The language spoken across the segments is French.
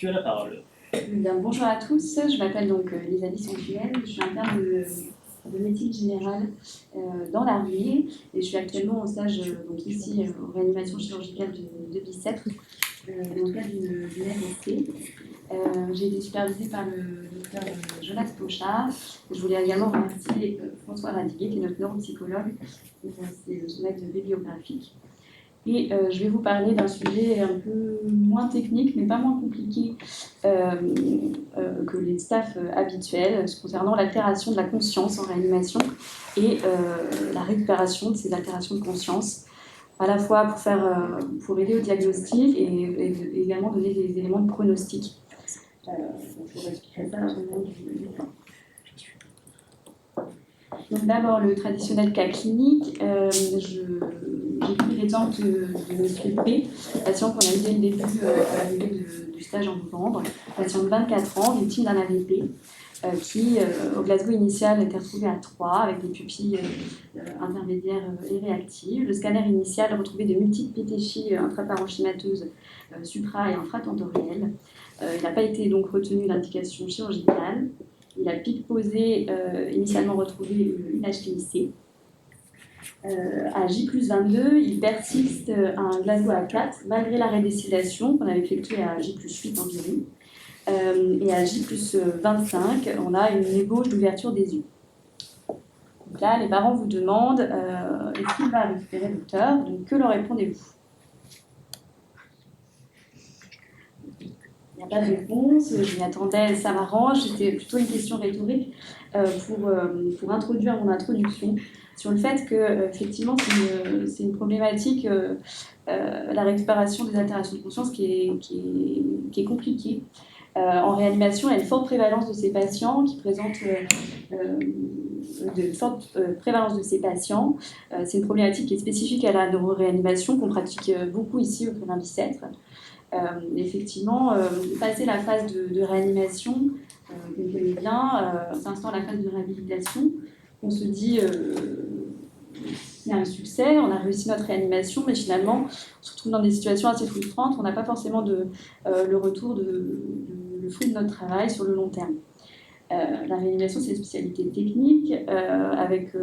Tu as la parole. Bien, bonjour à tous, je m'appelle donc Lisalie Santuel, je suis interne de médecine générale dans l'armée et je suis actuellement en stage donc ici en réanimation chirurgicale de Bicêtre dans le cadre d'une RST. J'ai été supervisée par le docteur Jonas Pochard. Je voulais également remercier François Radiguet, qui est notre neuropsychologue, c'est son aide bibliographique. Et je vais vous parler d'un sujet un peu moins technique, mais pas moins compliqué que les staffs habituels, concernant l'altération de la conscience en réanimation et la récupération de ces altérations de conscience, à la fois pour aider au diagnostic et également donner des éléments de pronostic. Je vous expliquerai ça au moment du plan. Donc d'abord, le traditionnel cas clinique. J'ai pris l'exemple de M. P, patient qu'on a eu dès le début à l'arrivée du stage en novembre, patient de 24 ans, victime d'un AVP, qui, au Glasgow initial, était retrouvé à 3, avec des pupilles intermédiaires et réactives. Le scanner initial retrouvait de multiples pétéchies intraparenchymateuses supra- et infratentorielles. Il n'a pas été donc retenu d'indication chirurgicale. Il a pic posé, initialement retrouvé une HPIC. À J+22, il persiste à un Glasgow à 4, malgré l'arrêt des sédations qu'on avait effectué à J+8 environ. Et à J+25, on a une ébauche d'ouverture des yeux. Donc là, les parents vous demandent est-ce qu'il va récupérer le docteur? Donc que leur répondez-vous? Il n'y a pas de réponse, je m'y attendais, ça m'arrange. C'était plutôt une question rhétorique pour introduire mon introduction sur le fait que, effectivement, c'est une problématique, la récupération des altérations de conscience qui est compliquée. En réanimation, il y a une forte prévalence de ces patients qui présentent de forte prévalence de ces patients. C'est une problématique qui est spécifique à la neuroréanimation qu'on pratique beaucoup ici au Crébin Bicêtre. Effectivement, passer la phase de réanimation, qu'on connaît bien, s'instaure la phase de réhabilitation. On se dit c'est un succès, on a réussi notre réanimation, mais finalement, on se retrouve dans des situations assez frustrantes. On n'a pas forcément le retour le fruit de notre travail sur le long terme. La réanimation, c'est une spécialité technique, avec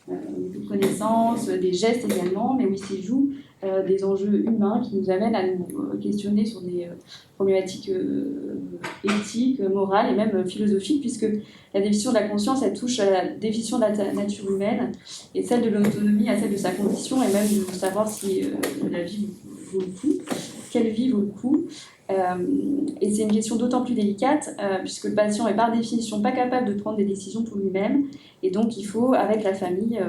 beaucoup de connaissances, des gestes également, mais où il s'y joue des enjeux humains qui nous amènent à nous questionner sur des problématiques éthiques, morales et même philosophiques, puisque la définition de la conscience, elle touche à la définition de la nature humaine et celle de l'autonomie à celle de sa condition, et même de savoir si la vie vaut le coup, quelle vie vaut le coup. Et c'est une question d'autant plus délicate puisque le patient est par définition pas capable de prendre des décisions pour lui-même, et donc il faut, avec la famille,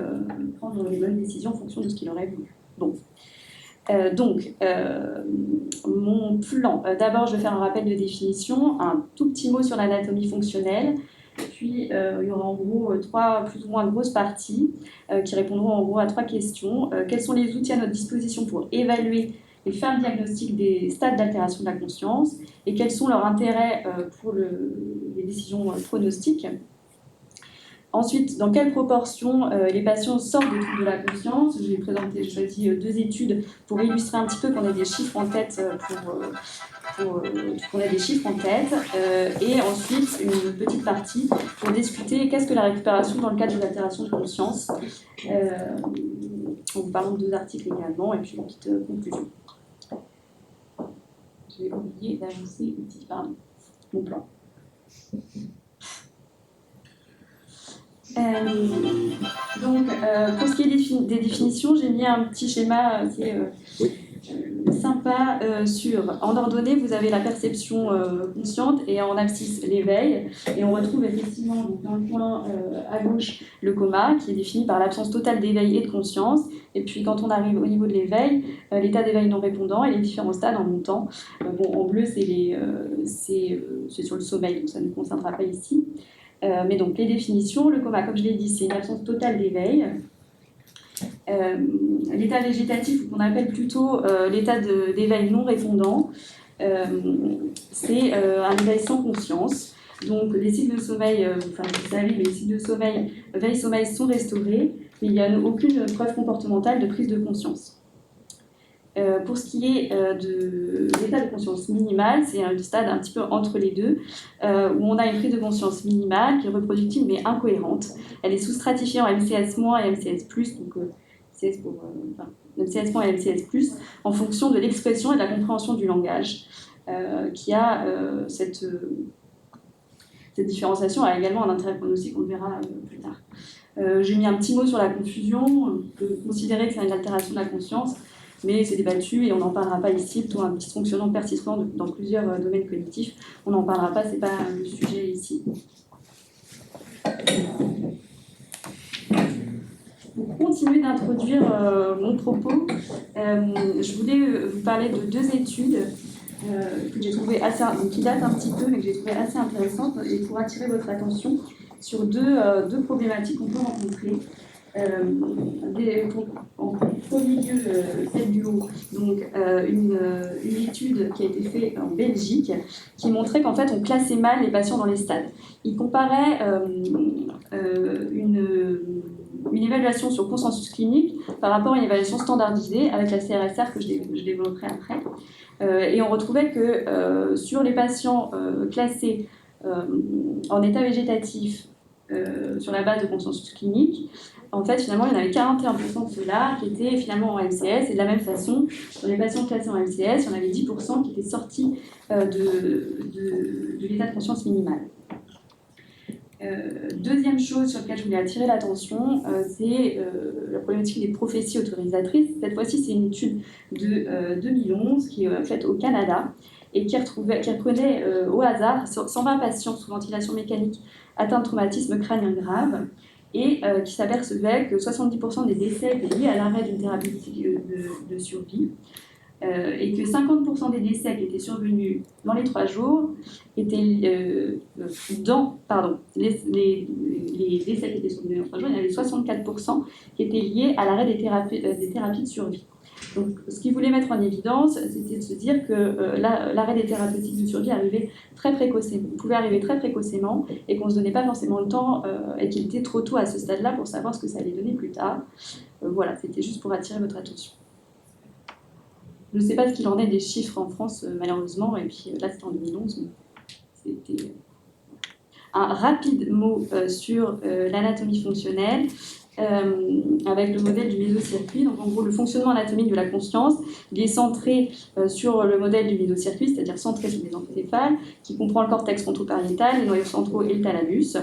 prendre les bonnes décisions en fonction de ce qu'il aurait voulu. Bon. Mon plan. D'abord, je vais faire un rappel de définition, un tout petit mot sur l'anatomie fonctionnelle, puis il y aura en gros 3 plus ou moins grosses parties qui répondront en gros à 3 questions. Quels sont les outils à notre disposition pour évaluer et faire le diagnostic des stades d'altération de la conscience, et quels sont leurs intérêts pour les décisions pronostiques. Ensuite, dans quelle proportion les patients sortent des troubles de la conscience? J'ai choisi 2 études pour illustrer un petit peu qu'on ait des chiffres en tête, qu'on ait des chiffres en tête. Et ensuite, une petite partie pour discuter qu'est-ce que la récupération dans le cadre de l'altération de conscience. En vous parlant de 2 articles également, et puis une petite conclusion. J'ai oublié d'ajouter une petite part mon plan. Pour ce qui est des définitions, j'ai mis un petit schéma assez sympa en ordonnée, vous avez la perception consciente, et en abscisse l'éveil, et on retrouve effectivement donc, dans le coin à gauche le coma, qui est défini par l'absence totale d'éveil et de conscience, et puis quand on arrive au niveau de l'éveil, l'état d'éveil non répondant et les différents stades en montant. En bleu c'est sur le sommeil, donc ça ne nous concernera pas ici. Mais donc les définitions, le coma, comme je l'ai dit, c'est une absence totale d'éveil. L'état végétatif, qu'on appelle plutôt l'état d'éveil non répondant, c'est un éveil sans conscience. Donc les cycles de sommeil, vous savez, les cycles de sommeil, veille-sommeil sont restaurés, mais il n'y a aucune preuve comportementale de prise de conscience. Pour ce qui est de l'état de conscience minimale, c'est un stade un petit peu entre les deux, où on a une prise de conscience minimale qui est reproductible mais incohérente. Elle est sous-stratifiée en MCS- et MCS+, donc MCS pour, MCS- et MCS+, en fonction de l'expression et de la compréhension du langage, qui a cette différenciation a également un intérêt pronostic, on le verra plus tard. J'ai mis un petit mot sur la confusion, on peut considérer que c'est une altération de la conscience, mais c'est débattu et on n'en parlera pas ici, plutôt un dysfonctionnement persistant dans plusieurs domaines cognitifs. On n'en parlera pas, ce n'est pas le sujet ici. Pour continuer d'introduire mon propos, je voulais vous parler de deux études que j'ai trouvées qui datent un petit peu, mais que j'ai trouvées assez intéressantes, et pour attirer votre attention sur deux problématiques qu'on peut rencontrer. En premier lieu, celle du haut, donc une étude qui a été faite en Belgique qui montrait qu'en fait on classait mal les patients dans les stades. Il comparait une évaluation sur consensus clinique par rapport à une évaluation standardisée avec la CRSR que je développerai après. Et on retrouvait que sur les patients classés en état végétatif sur la base de consensus clinique, en fait, finalement, il y en avait 41% de ceux-là qui étaient finalement en MCS. Et de la même façon, dans les patients classés en MCS, il y en avait 10% qui étaient sortis de l'état de conscience minimal. Deuxième chose sur laquelle je voulais attirer l'attention, c'est la problématique des prophéties autorisatrices. Cette fois-ci, c'est une étude de 2011 qui est faite au Canada et qui reprenait au hasard 120 patients sous ventilation mécanique atteints de traumatisme crânien grave et qui s'apercevait que 70% des décès étaient liés à l'arrêt d'une thérapeutique de survie. Et que 50% des décès qui étaient survenus dans les 3 jours étaient les décès qui étaient survenus dans 3 jours, il y en avait 64% qui étaient liés à l'arrêt des thérapies de survie. Donc, ce qu'ils voulaient mettre en évidence, c'était de se dire que l'arrêt des thérapeutiques de survie pouvait arriver très précocement et qu'on ne se donnait pas forcément le temps et qu'il était trop tôt à ce stade-là pour savoir ce que ça allait donner plus tard. Voilà, c'était juste pour attirer votre attention. Je ne sais pas ce qu'il en est des chiffres en France, malheureusement, et puis là c'était en 2011, mais c'était un rapide mot sur l'anatomie fonctionnelle, avec le modèle du mésocircuit. Donc en gros, le fonctionnement anatomique de la conscience, il est centré sur le modèle du mésocircuit, c'est-à-dire centré sur les encéphalées, qui comprend le cortex frontoparietal, les noyaux centraux et le thalamus.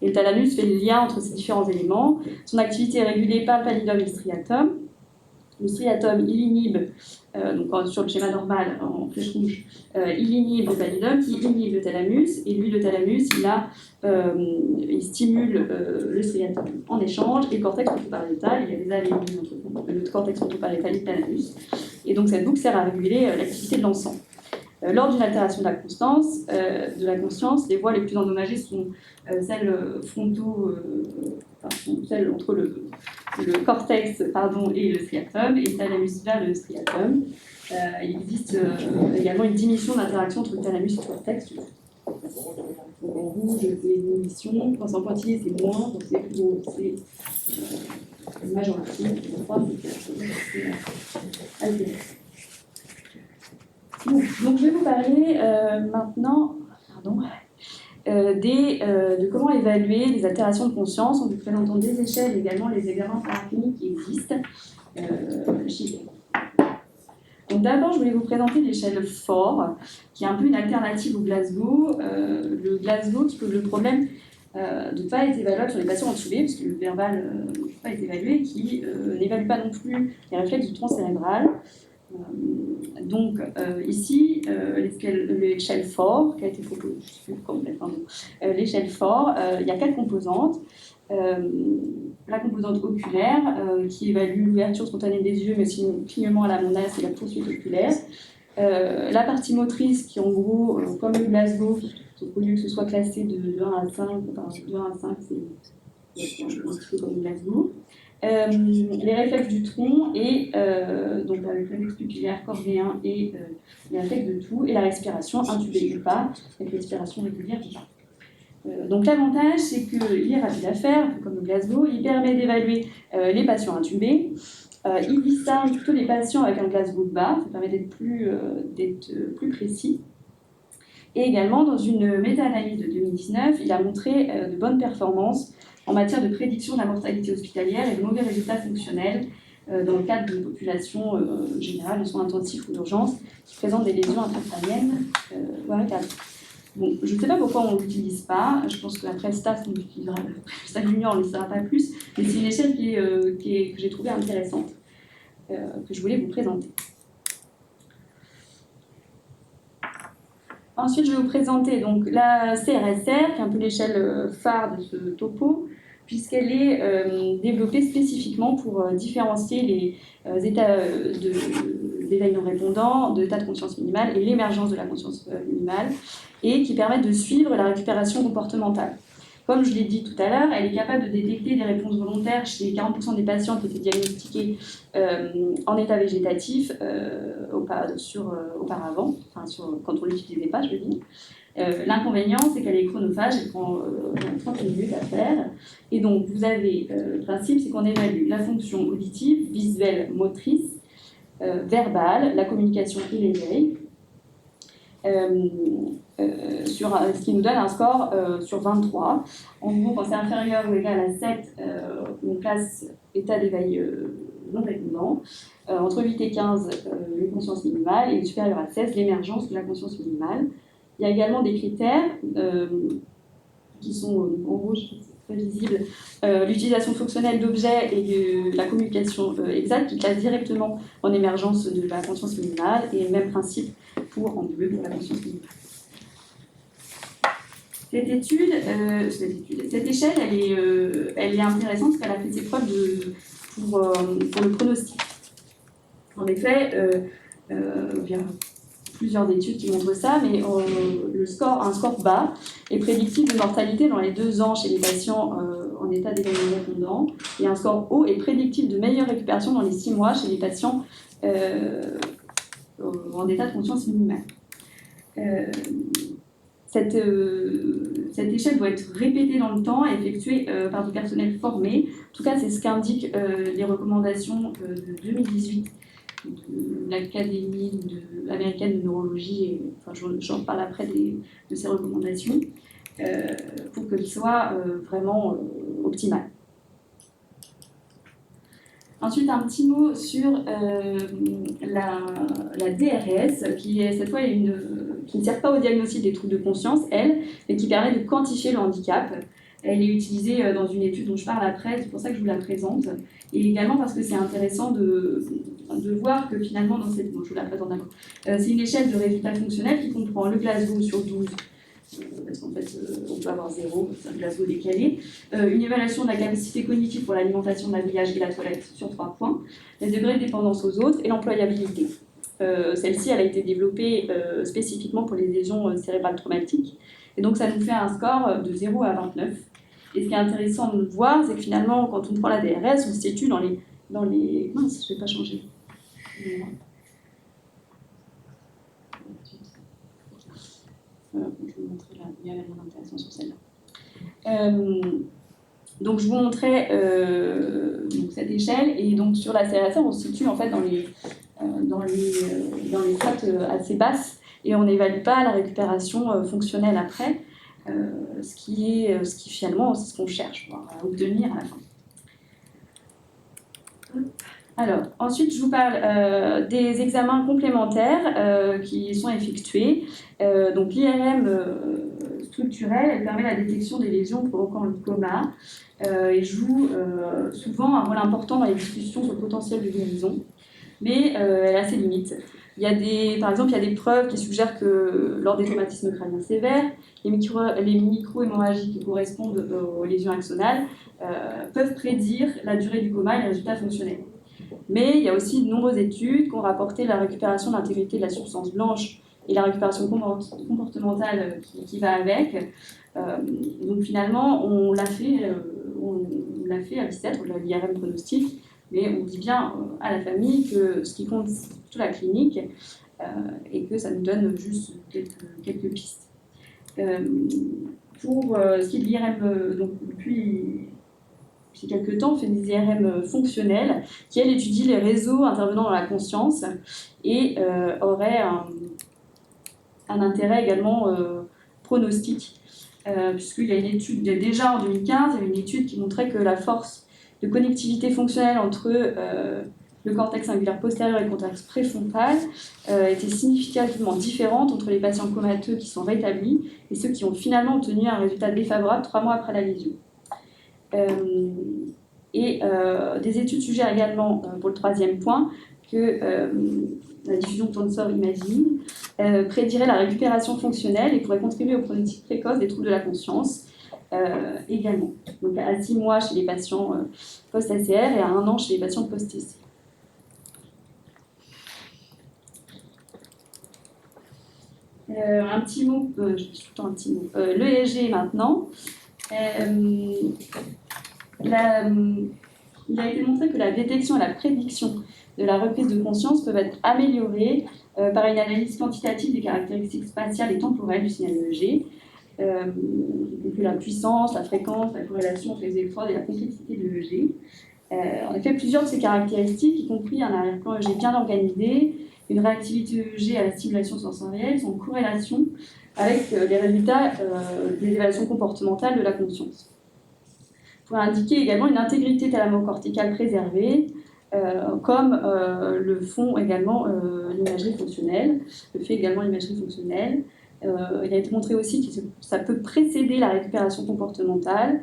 Et le thalamus fait le lien entre ces différents éléments. Son activité est régulée par le pallidum et le striatum. Le striatum, il inhibe, donc sur le schéma normal, en flèche rouge, il inhibe le pallidum, qui inhibe le thalamus, et lui, le thalamus, il stimule le striatum en échange, et le cortex frontoparietal, il y a des allélules entre le cortex frontoparietal et le thalamus, et donc cette boucle sert à réguler l'activité de l'ensemble. Lors d'une altération de la conscience, les voies les plus endommagées sont celles celles entre le cortex et le striatum, et le thalamus vers le striatum. Il existe également une diminution d'interaction entre le thalamus et le cortex. En rouge, c'est diminution, quand c'est en pointillé, c'est moins, donc c'est plus gros, c'est majoration, en croix, c'est altéré. Donc je vais vous parler maintenant de comment évaluer les altérations de conscience en vous présentant des échelles et également les examens paracliniques qui existent. Donc d'abord, je voulais vous présenter l'échelle FOR, qui est un peu une alternative au Glasgow. Le Glasgow qui pose le problème de ne pas être évaluable sur les patients entubés, parce que le verbal ne peut pas être évalué, qui n'évalue pas non plus les réflexes du tronc cérébral. Donc ici, l'échelle FOR qui a été proposée, l'échelle FOR, il y a 4 composantes. La composante oculaire qui évalue l'ouverture spontanée des yeux, mais aussi le clignement à la monnasse et la poursuite oculaire. La partie motrice qui, en gros, comme le Glasgow, au lieu que ce soit classé de 1 à 5, de 1 à 5, c'est un petit peu comme le Glasgow. Les réflexes du tronc et donc le réflexe puppillaire cornéen et les réflexes de tout, et la respiration intubée ou pas, avec respiration régulière ou pas. Donc l'avantage, c'est qu'il est rapide à faire, comme le Glasgow, il permet d'évaluer les patients intubés, Il distingue plutôt les patients avec un Glasgow bas, ça permet d'être plus précis. Et également, dans une méta-analyse de 2019, il a montré de bonnes performances en matière de prédiction de la mortalité hospitalière et de mauvais résultats fonctionnels dans le cadre de populations générales de soins intensifs ou d'urgence qui présentent des lésions intracrâniennes ou arrêtables. Bon, je ne sais pas pourquoi on ne l'utilise pas. Je pense qu'après le staff, on l'utilisera. Le staff junior, on ne le saura pas plus. Mais c'est une échelle que j'ai trouvée intéressante, que je voulais vous présenter. Ensuite, je vais vous présenter donc, la CRSR, qui est un peu l'échelle phare de ce topo, puisqu'elle est développée spécifiquement pour différencier les états d'éveil non répondant, de l'état de conscience minimale et l'émergence de la conscience minimale, et qui permettent de suivre la récupération comportementale. Comme je l'ai dit tout à l'heure, elle est capable de détecter des réponses volontaires chez 40% des patients qui étaient diagnostiqués en état végétatif auparavant, quand on ne l'utilisait pas, je veux dire. L'inconvénient, c'est qu'elle est chronophage, elle prend 30 minutes à faire. Et donc, vous avez le principe, c'est qu'on évalue la fonction auditive, visuelle, motrice, verbale, la communication et l'éveil, ce qui nous donne un score sur 23. En gros, quand c'est inférieur ou égal à 7, on classe état d'éveil non répondant. Entre 8 et 15, une conscience minimale, et supérieur à 16, l'émergence de la conscience minimale. Il y a également des critères qui sont, en gros, je trouve très visibles, l'utilisation fonctionnelle d'objets et la communication exacte qui classent directement en émergence de la conscience minimale, et même principe en bleu pour la conscience minimale. Cette échelle, elle est intéressante parce qu'elle a fait ses preuves pour le pronostic. En effet, il y a plusieurs études qui montrent ça, mais un score bas est prédictif de mortalité dans les 2 ans chez les patients en état d'éveil non répondant, et un score haut est prédictif de meilleure récupération dans les 6 mois chez les patients en état de conscience minimale. Cette échelle doit être répétée dans le temps et effectuée par du personnel formé. En tout cas, c'est ce qu'indiquent les recommandations de 2018 de l'Académie américaine de neurologie. Et, enfin, j'en parle après de ces recommandations pour qu'elles soient vraiment optimales. Ensuite, un petit mot sur la DRS, qui est cette fois qui ne sert pas au diagnostic des troubles de conscience, elle, mais qui permet de quantifier le handicap. Elle est utilisée dans une étude dont je parle après, c'est pour ça que je vous la présente. Et également parce que c'est intéressant de voir que finalement, dans cette... Bon, je vous la présente d'abord. C'est une échelle de résultats fonctionnels qui comprend le Glasgow sur 12, parce qu'en fait, on peut avoir 0, c'est un Glasgow décalé. Une évaluation de la capacité cognitive pour l'alimentation de l'habillage et la toilette sur 3 points. Les degrés de dépendance aux autres et l'employabilité. Celle-ci, elle a été développée spécifiquement pour les lésions cérébrales traumatiques. Et donc, ça nous fait un score de 0 à 29. Et ce qui est intéressant de voir, c'est que finalement, quand on prend la DRS, on se situe dans les... Mince, je ne vais pas changer. Je vais vous montrer là. Il y a rien d'intéressant sur celle-là. Donc, je vous montrais donc cette échelle. Et donc, sur la CRSR, on se situe en fait dans les strates assez basses. Et on n'évalue pas la récupération fonctionnelle après. Ce qui finalement, c'est ce qu'on cherche à obtenir à la fin. Alors, ensuite, je vous parle des examens complémentaires qui sont effectués. Donc, l'IRM structurelle, elle permet la détection des lésions provoquant le coma et joue souvent un rôle important dans les discussions sur le potentiel de guérison, mais elle a ses limites. Par exemple, il y a des preuves qui suggèrent que lors des traumatismes crâniens sévères, les micro-hémorragies qui correspondent aux lésions axonales peuvent prédire la durée du coma et les résultats fonctionnels. Mais il y a aussi de nombreuses études qui ont rapporté la récupération de l'intégrité de la substance blanche et la récupération comportementale qui va avec. Donc finalement, on l'a fait à Bicêtre, l'IRM pronostic, mais on dit bien à la famille que ce qui compte, c'est plutôt la clinique et que ça nous donne juste quelques pistes. Pour ce qui est de l'IRM, donc depuis depuis quelques temps, fait des IRM fonctionnelles qui, elle, étudie les réseaux intervenant dans la conscience et aurait un intérêt également pronostique, puisqu'il y a une étude, déjà en 2015, il y avait une étude qui montrait que la force de connectivité fonctionnelle entre le cortex cingulaire postérieur et le cortex préfrontal était significativement différente entre les patients comateux qui sont rétablis et ceux qui ont finalement obtenu un résultat défavorable 3 mois après la lésion. Des études suggèrent également, pour le troisième point, que la diffusion tensor imaging prédirait la récupération fonctionnelle et pourrait contribuer au pronostic précoce des troubles de la conscience également. Donc à 6 mois chez les patients post-ACR et à 1 an chez les patients post-TC. Un petit mot, je dis tout le temps un petit mot. L'EEG maintenant. Il a été montré que la détection et la prédiction de la reprise de conscience peuvent être améliorées par une analyse quantitative des caractéristiques spatiales et temporelles du signal EEG, que la puissance, la fréquence, la corrélation entre les électrodes et la complexité de l'EEG. En effet, plusieurs de ces caractéristiques, y compris un arrière-plan EEG bien organisé, une réactivité EEG à la stimulation sensorielle, sont en corrélation avec les résultats des évaluations comportementales de la conscience. Pour indiquer également une intégrité thalamocorticale préservée, comme le font également l'imagerie fonctionnelle, le fait également l'imagerie fonctionnelle. Il a été montré aussi que ça peut précéder la récupération comportementale,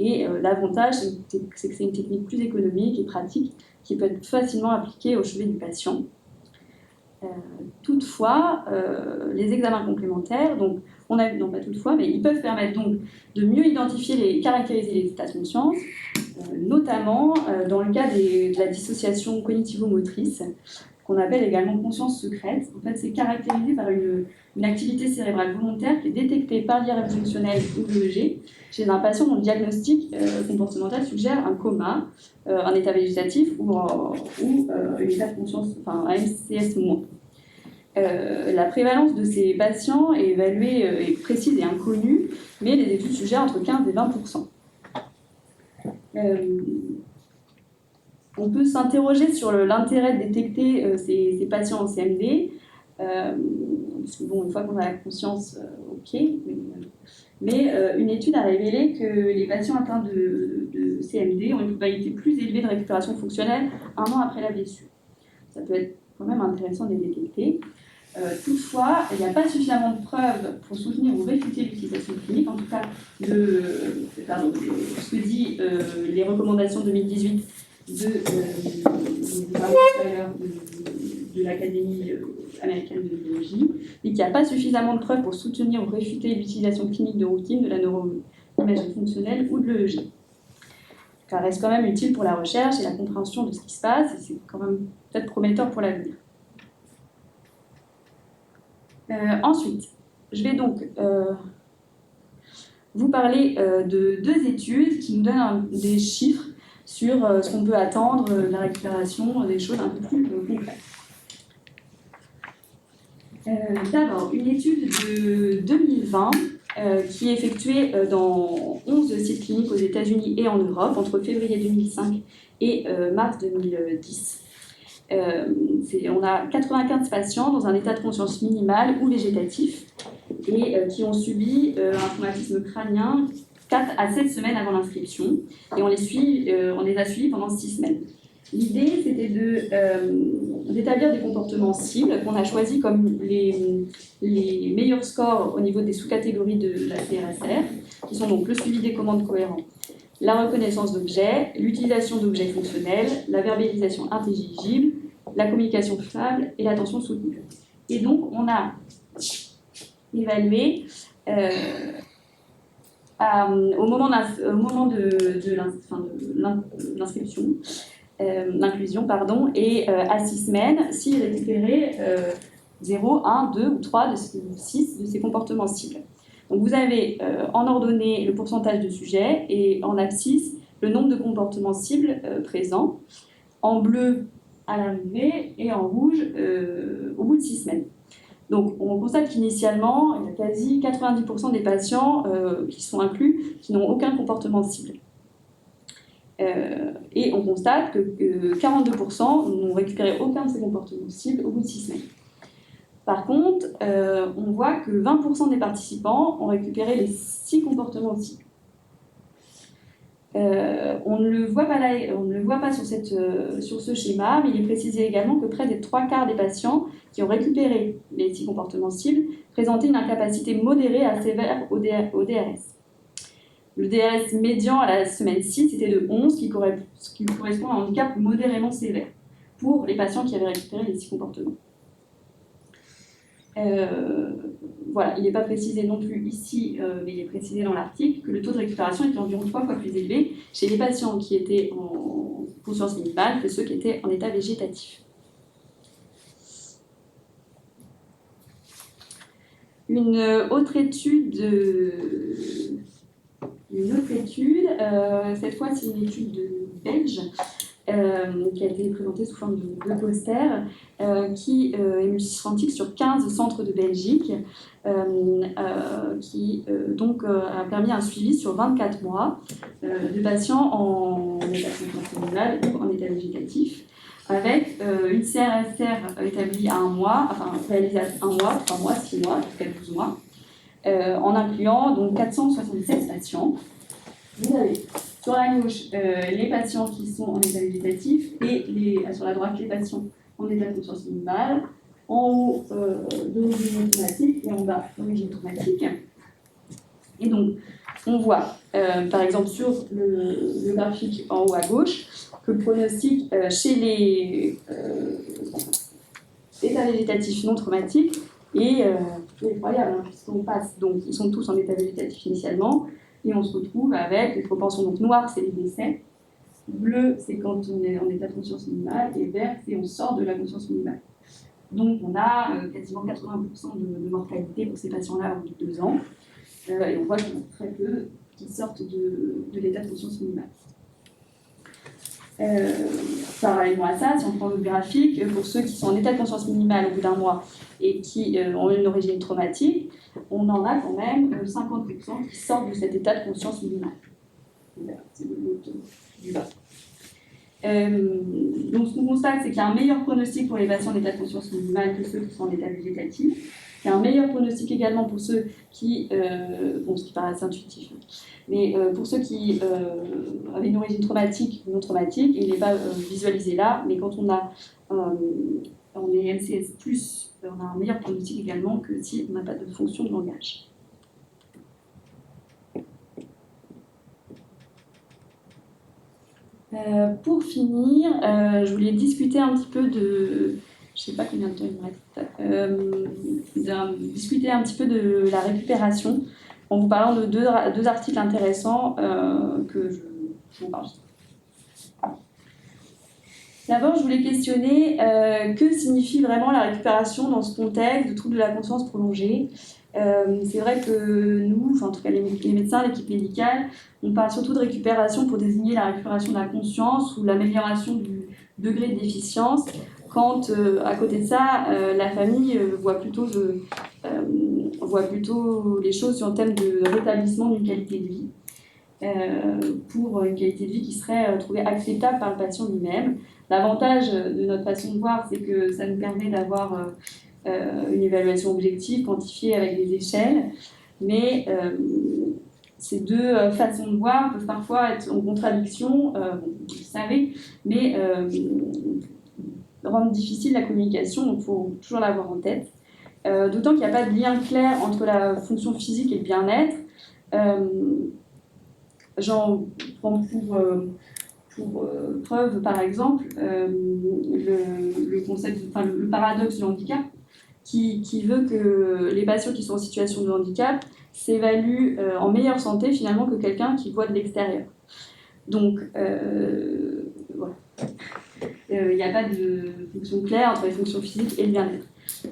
et l'avantage, c'est que c'est une technique plus économique et pratique qui peut être facilement appliquée au chevet du patient. Toutefois, les examens complémentaires, donc on a vu, non pas toutefois, mais ils peuvent permettre donc de mieux identifier et caractériser les états de conscience, notamment dans le cas de la dissociation cognitivo-motrice, qu'on appelle également conscience secrète. En fait, c'est caractérisé par une activité cérébrale volontaire qui est détectée par l'IRM fonctionnel ou l'EEG chez un patient dont le diagnostic comportemental suggère un coma, un état végétatif ou un état de conscience, enfin un MCS-. La prévalence de ces patients est évaluée, est précise et inconnue, mais les études suggèrent entre 15 et 20%. On peut s'interroger sur l'intérêt de détecter ces patients en CMD, parce que bon, une fois qu'on a la conscience, ok, mais une étude a révélé que les patients atteints de CMD ont une probabilité plus élevée de récupération fonctionnelle 1 an après la blessure. Ça peut être quand même intéressant de les détecter. Toutefois, il n'y a pas suffisamment de preuves pour soutenir ou réfuter l'utilisation clinique, en tout cas de ce que dit les recommandations 2018 de l'Académie américaine de biologie, et qu'il n'y a pas suffisamment de preuves pour soutenir ou réfuter l'utilisation clinique de routine de la neuroimagerie fonctionnelle ou de l'EEG. Ça reste quand même utile pour la recherche et la compréhension de ce qui se passe, et c'est quand même peut-être prometteur pour l'avenir. Ensuite, je vais donc vous parler de 2 études qui nous donnent des chiffres sur ce qu'on peut attendre de la récupération, des choses un peu plus concrètes. D'abord, une étude de 2020 qui est effectuée dans 11 sites cliniques aux États-Unis et en Europe entre février 2005 et mars 2010. On a 95 patients dans un état de conscience minimal ou végétatif et qui ont subi un traumatisme crânien 4 à 7 semaines avant l'inscription, et on les a suivis pendant 6 semaines. L'idée, c'était d'établir des comportements cibles qu'on a choisis comme les meilleurs scores au niveau des sous-catégories de la CRSR, qui sont donc le suivi des commandes cohérentes, la reconnaissance d'objets, l'utilisation d'objets fonctionnels, la verbalisation intelligible, la communication fiable et l'attention soutenue. Et donc, on a évalué au moment de l'inscription, l'inclusion, et à 6 semaines, s'il récupérait 0, 1, 2 ou 3 de 6 de ces comportements cibles. Donc vous avez en ordonnée le pourcentage de sujets et en abscisse le nombre de comportements cibles présents, en bleu à l'arrivée et en rouge au bout de 6 semaines. Donc on constate qu'initialement, il y a quasi 90% des patients qui sont inclus qui n'ont aucun comportement cible. Et on constate que 42% n'ont récupéré aucun de ces comportements cibles au bout de 6 semaines. Par contre, on voit que 20% des participants ont récupéré les 6 comportements cibles. On ne le voit pas là, on ne le voit pas sur ce schéma, mais il est précisé également que près des 3/4 des patients qui ont récupéré les 6 comportements cibles présentaient une incapacité modérée à sévère au DRS. Le DRS médian à la semaine 6 était de 11, ce qui correspond à un handicap modérément sévère pour les patients qui avaient récupéré les 6 comportements. Voilà, il n'est pas précisé non plus ici, mais il est précisé dans l'article, que le taux de récupération était environ 3 fois plus élevé chez les patients qui étaient en conscience minimale que ceux qui étaient en état végétatif. Une autre étude, cette fois c'est une étude belge, qui a été présentée sous forme de poster, qui est multicentrique sur 15 centres de Belgique, qui donc a permis un suivi sur 24 mois de patients en état minimale ou en état végétatif, avec une CRSR établie à 1 mois, enfin réalisée à 1 mois, 3 mois, 6 mois, jusqu'à 12 mois, en incluant donc 476 patients. Vous avez sur la gauche les patients qui sont en état végétatif et sur la droite les patients en état de conscience minimale, en haut d'origine traumatique et en bas d'origine traumatique. Et donc on voit par exemple sur le graphique en haut à gauche que le pronostic chez les états végétatifs non traumatiques est effroyable, hein, puisqu'on passe, donc ils sont tous en état végétatif initialement, et on se retrouve avec les proportions, donc noir c'est les décès, bleu c'est quand on est en état de conscience minimale, et vert c'est on sort de la conscience minimale. Donc on a quasiment 80% de mortalité pour ces patients-là au bout de 2 ans, et on voit qu'il y en a très peu qui sortent de l'état de conscience minimale. Parallèlement à ça, si on prend le graphique, pour ceux qui sont en état de conscience minimale au bout d'1 mois et qui ont une origine traumatique, on en a quand même 50% qui sortent de cet état de conscience minimale. C'est le lot du bas. Donc ce qu'on constate, c'est qu'il y a un meilleur pronostic pour les patients en état de conscience minimale que ceux qui sont en état végétatif. Il y a un meilleur pronostic également pour ceux qui, ce qui paraît assez intuitif, mais pour ceux qui avaient une origine traumatique ou non traumatique, il n'est pas visualisé là, mais quand on est MCS+, on a un meilleur pronostic également que si on n'a pas de fonction de langage. Pour finir, je voulais discuter un petit peu de... Je ne sais pas combien de temps il me reste. Discuter un petit peu de la récupération en vous parlant de deux articles intéressants que je vous parle. D'abord, je voulais questionner que signifie vraiment la récupération dans ce contexte de troubles de la conscience prolongée. C'est vrai que nous, enfin, en tout cas les médecins, l'équipe médicale, on parle surtout de récupération pour désigner la récupération de la conscience ou l'amélioration du degré de déficience, quand à côté de ça, la famille voit plutôt les choses sur le thème de rétablissement d'une qualité de vie, pour une qualité de vie qui serait trouvée acceptable par le patient lui-même. L'avantage de notre façon de voir, c'est que ça nous permet d'avoir une évaluation objective, quantifiée avec des échelles, mais ces deux façons de voir peuvent parfois être en contradiction, vous le savez, mais rendre difficile la communication, donc il faut toujours l'avoir en tête. D'autant qu'il n'y a pas de lien clair entre la fonction physique et le bien-être. J'en prends pour preuve, par exemple, le concept, enfin, le paradoxe du handicap, qui veut que les patients qui sont en situation de handicap s'évaluent en meilleure santé finalement que quelqu'un qui voit de l'extérieur. Donc, voilà. Il n'y a pas de fonction claire entre les fonctions physiques et le bien-être.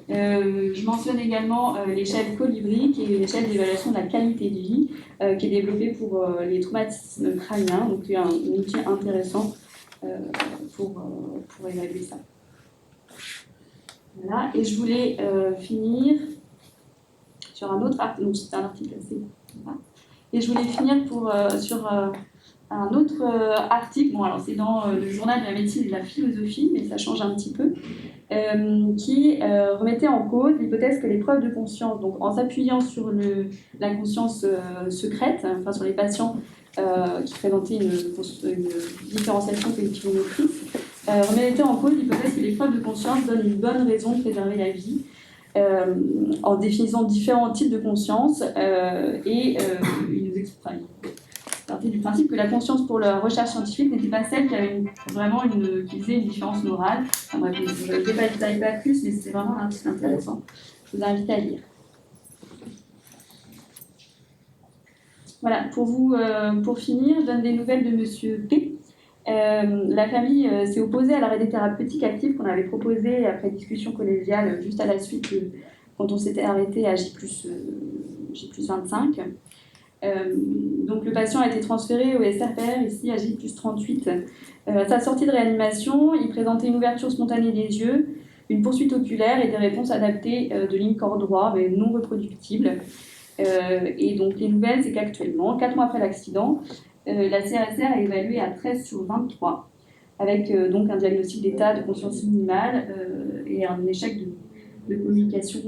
Je mentionne également l'échelle Colibri, qui est une échelle d'évaluation de la qualité de vie, qui est développée pour les traumatismes crâniens, donc c'est un outil intéressant pour évaluer ça. Voilà. Et je voulais finir sur un autre article, donc c'est un article assez sympa. Et je voulais finir sur un autre article, bon alors c'est dans le journal de la médecine et de la philosophie, mais ça change un petit peu, qui remettait en cause l'hypothèse que les preuves de conscience, donc en s'appuyant sur la conscience secrète, enfin sur les patients qui présentaient une différenciation cognitive-motrice, remettait en cause l'hypothèse que les preuves de conscience donnent une bonne raison de préserver la vie, en définissant différents types de conscience, et il partait du principe que la conscience pour la recherche scientifique n'était pas celle qui avait qui faisait une différence morale. Enfin, bref, je ne détaille pas plus, mais c'est vraiment un article intéressant. Je vous invite à lire. Voilà, pour finir, je donne des nouvelles de Monsieur P. La famille s'est opposée à l'arrêt des thérapeutiques actives qu'on avait proposé après discussion collégiale juste à la suite quand on s'était arrêté à J+25. Donc le patient a été transféré au SRPR, ici à J+38. À sa sortie de réanimation, il présentait une ouverture spontanée des yeux, une poursuite oculaire et des réponses adaptées de ligne corps droit, mais non reproductibles. Et donc les nouvelles, c'est qu'actuellement, 4 mois après l'accident, la CRSR est évaluée à 13/23, avec donc un diagnostic d'état de conscience minimale et un échec de communication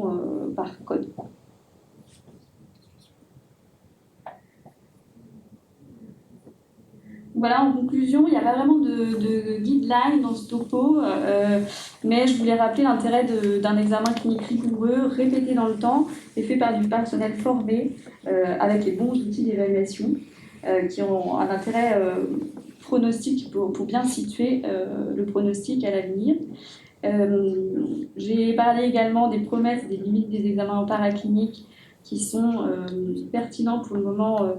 par code. Voilà, en conclusion, il n'y a pas vraiment de guideline dans ce topo, mais je voulais rappeler l'intérêt d'un examen clinique rigoureux, répété dans le temps et fait par du personnel formé avec les bons outils d'évaluation qui ont un intérêt pronostic pour bien situer le pronostic à l'avenir. J'ai parlé également des promesses, des limites des examens paracliniques qui sont pertinents pour le moment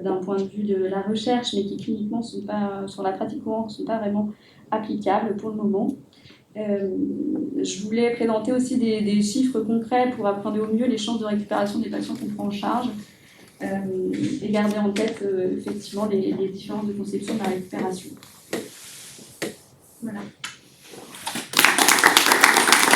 d'un point de vue de la recherche, mais qui cliniquement sont pas, sur la pratique courante ne sont pas vraiment applicables pour le moment. Je voulais présenter aussi des chiffres concrets pour appréhender au mieux les chances de récupération des patients qu'on prend en charge et garder en tête effectivement les différences de conception de la récupération. Voilà.